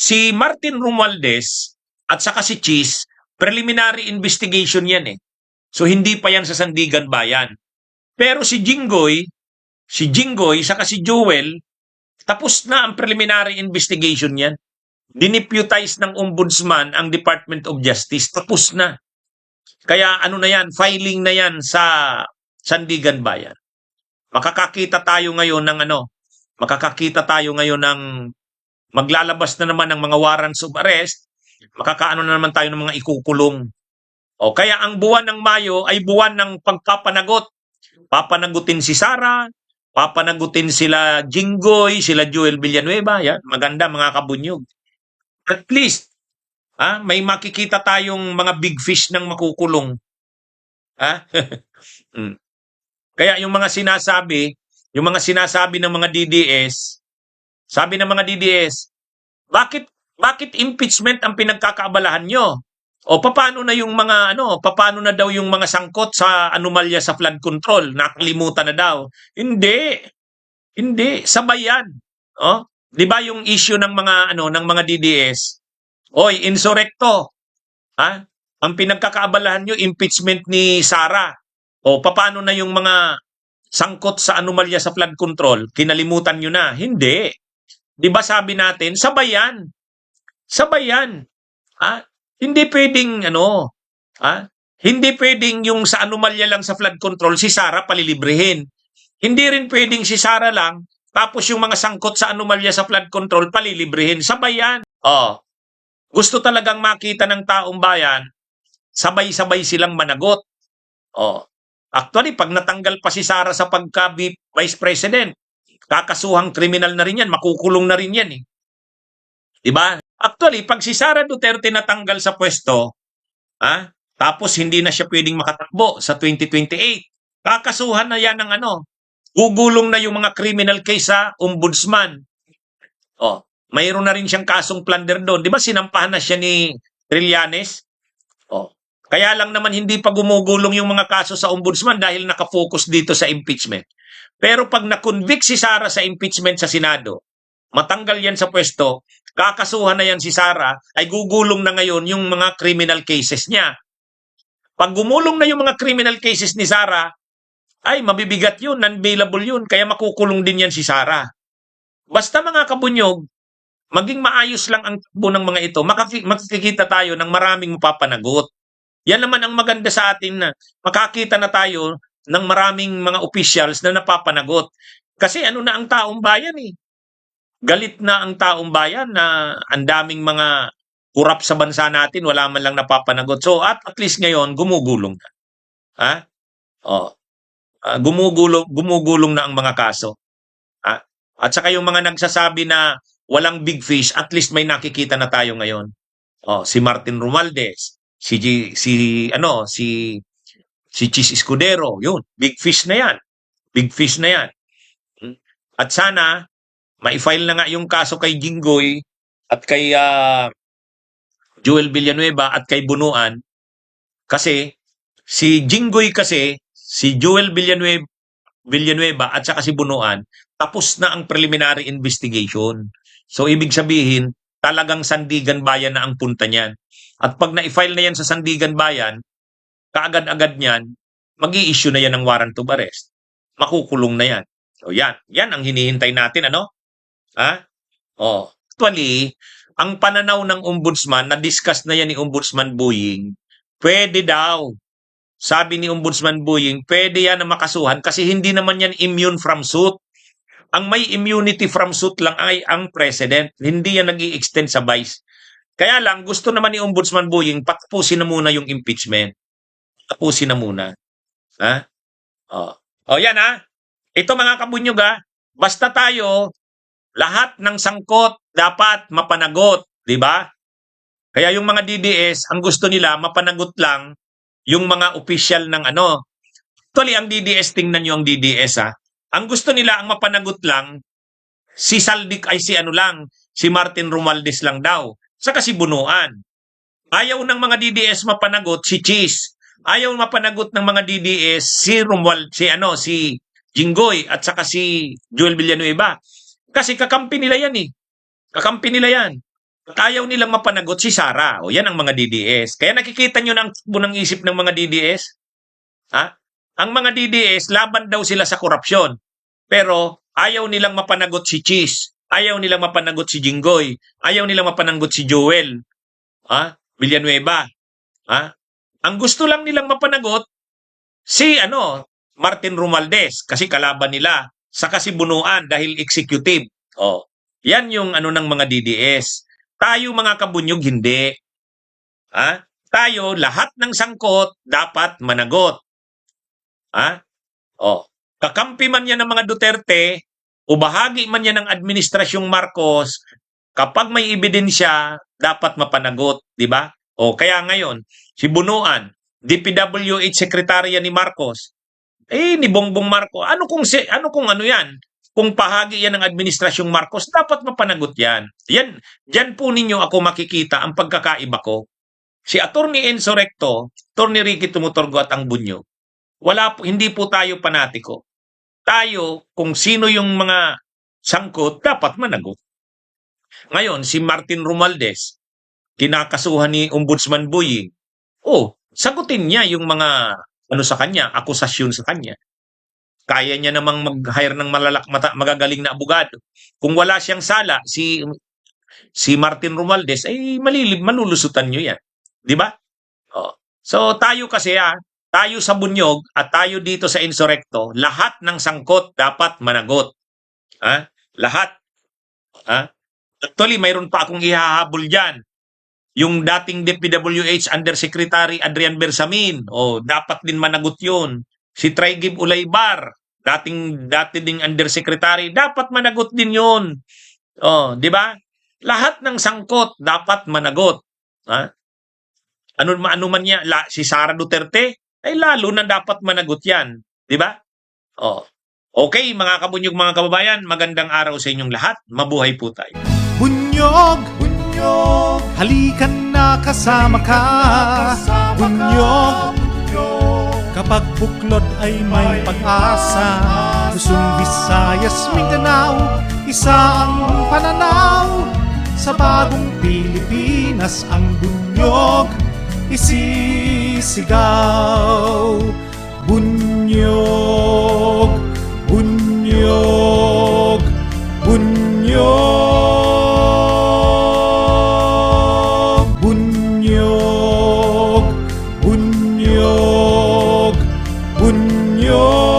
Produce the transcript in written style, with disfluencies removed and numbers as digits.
Si Martin Romualdez at saka si Cheese, preliminary investigation yan eh. So hindi pa yan sa Sandigan Bayan. Pero si Jinggoy saka si Joel, tapos na ang preliminary investigation yan. Dineputize ng ombudsman ang Department of Justice. Tapos na. Kaya ano na yan, filing na yan sa Sandigan Bayan. Makakakita tayo ngayon ng maglalabas na naman ng mga warrants of arrest, makakaano na naman tayo ng mga ikukulong. O kaya ang buwan ng Mayo ay buwan ng pagpapanagot. Papanagutin si Sara, papanagutin sila Jinggoy, sila Joel Villanueva, yan, maganda mga kabunyog. At least, may makikita tayong mga big fish ng makukulong. Kaya yung mga sinasabi ng mga DDS, sabi ng mga DDS, bakit impeachment ang pinagkakaabalahan nyo? O paano na yung mga paano na daw yung mga sangkot sa anomalya sa flood control? Nakalimutan na daw. Hindi, sabay yan. Oh, 'di ba yung issue ng mga DDS? Oy, insurrecto. Ang pinagkakaabalahan nyo, impeachment ni Sara. O paano na yung mga sangkot sa anomalya sa flood control? Kinalimutan nyo na. Hindi. 'Di ba sabi natin, sabay yan. Sabay yan. Hindi pwedeng hindi pwedeng yung sa anomalya lang sa flood control si Sara palilibrehin. Hindi rin pwedeng si Sara lang tapos yung mga sangkot sa anomalya sa flood control palilibrehin. Sabay yan. Gusto talagang makita ng taong bayan, sabay-sabay silang managot. Actually, pag natanggal pa si Sara sa pagka-vice president, kakasuhang kriminal na rin yan, makukulong na rin yan eh. Diba? Actually, pag si Sara Duterte natanggal sa pwesto, tapos hindi na siya pwedeng makatakbo sa 2028, kakasuhan na yan ng gugulong na yung mga criminal case sa ombudsman. Mayroon na rin siyang kasong plunder doon. Di ba sinampahan na siya ni Trillanes? Kaya lang naman hindi pa gumugulong yung mga kaso sa ombudsman dahil nakafocus dito sa impeachment. Pero pag na-convict si Sara sa impeachment sa Senado, matanggal yan sa pwesto, kakasuhan na yan si Sara, ay gugulong na ngayon yung mga criminal cases niya. Pag gumulong na yung mga criminal cases ni Sara, ay mabibigat yun, non-bailable yun, kaya makukulong din yan si Sara. Basta mga kabunyog, maging maayos lang ang takbo ng mga ito, makikita tayo ng maraming mapapanagot. Yan naman ang maganda sa atin na makakita na tayo ng maraming mga officials na napapanagot. Kasi na ang taong bayan eh. Galit na ang taong bayan na ang daming mga kurap sa bansa natin, wala man lang napapanagot. So at least ngayon, gumugulong na. Gumugulong na ang mga kaso. At saka yung mga nagsasabi na walang big fish, at least may nakikita na tayo ngayon. Si Martin Romualdez, si Chis Escudero, yun, big fish na yan. Big fish na yan. At sana ma-file na nga yung kaso kay Jinggoy at kay Joel Villanueva at kay Bunuan kasi si Jinggoy si Joel Villanueva at saka si Bunuan tapos na ang preliminary investigation. So ibig sabihin talagang Sandigan Bayan na ang punta niyan. At pag na-file na yan sa Sandigan Bayan, kaagad-agad niyan, mag-i-issue na yan ng warrant of arrest. Makukulong na yan. So yan ang hinihintay natin Actually, ang pananaw ng ombudsman, na-discuss na yan ni Ombudsman Buying, pwede daw. Sabi ni Ombudsman Buying, pwede yan na makasuhan kasi hindi naman yan immune from suit. Ang may immunity from suit lang ay ang president. Hindi yan nag-i-extend sa vice. Kaya lang, gusto naman ni Ombudsman Buying, patapusin na muna yung impeachment. Tapusin na muna. Yan Ito mga kabunyog basta tayo, lahat ng sangkot dapat mapanagot, di ba? Kaya yung mga DDS, ang gusto nila mapanagot lang yung mga official ng Actually, ang DDS, tingnan nyo ang DDS Ang gusto nila ang mapanagot lang si Saldic ay si Martin Romualdez lang daw. Saka si Bunuan. Ayaw ng mga DDS mapanagot si Cheese. Ayaw mapanagot ng mga DDS si Jinggoy at saka si Joel Villanueva. Kasi kakampi nila yan Kakampi nila yan. At ayaw nilang mapanagot si Sara. O yan ang mga DDS. Kaya nakikita nyo ng bunang isip ng mga DDS. Ha? Ang mga DDS, laban daw sila sa korupsyon. Pero ayaw nilang mapanagot si Cheese. Ayaw nilang mapanagot si Jinggoy. Ayaw nilang mapanagot si Joel. Villanueva. Ang gusto lang nilang mapanagot si Martin Romualdez kasi kalaban nila sa kasibunuan dahil executive. Yan yung ng mga DDS. Tayo mga kabunyog hindi. Tayo lahat ng sangkot dapat managot. Kakampi man yan ng mga Duterte o bahagi man yan ng administrasyong Marcos, kapag may ebidensya, dapat mapanagot, di ba? Kaya ngayon, si Bunuan, DPWH Sekretarya ni Marcos, ni Bongbong Marcos, ano kung yan? Kung bahagi yan ng administrasyong Marcos, dapat mapanagot yan. Diyan po ninyo ako makikita ang pagkakaiba ko. Si Attorney Enzo Recto, Attorney Ricky Tumutorgo at ang Bunyo, hindi po tayo panatiko. Tayo, kung sino yung mga sangkot, dapat managot. Ngayon, si Martin Romualdez, kinakasuhan ni Ombudsman Boying, sagutin niya yung mga sa kanya, akusasyon sa kanya. Kaya niya namang mag-hire ng magagaling na abogado. Kung wala siyang sala, si Martin Romualdez, ay malulusutan niyo yan. Di ba? So tayo kasi tayo sa Bunyog at tayo dito sa Insurrecto, lahat ng sangkot dapat managot. Lahat. Actually, mayroon pa akong ihahabol dyan. Yung dating DPWH Undersecretary Adrian Bersamin, dapat din managot yun. Si Traigib Ulaybar, dati ding Undersecretary, dapat managot din yun. Di ba? Lahat ng sangkot dapat managot. Ano man niya, si Sara Duterte, ay lalo na dapat managot yan. Di ba? Okay, mga kabunyog, mga kababayan, magandang araw sa inyong lahat. Mabuhay po tayo. Bunyog, bunyog, halikan na kasama ka. Bunyog, kapag buklod ay may pag-asa. Luzon, Visayas, Mindanao, isa ang pananaw. Sa bagong Pilipinas ang bunyog isisigaw. Bunyog, bunyog, bunyog, bunyog, bunyog, bunyog.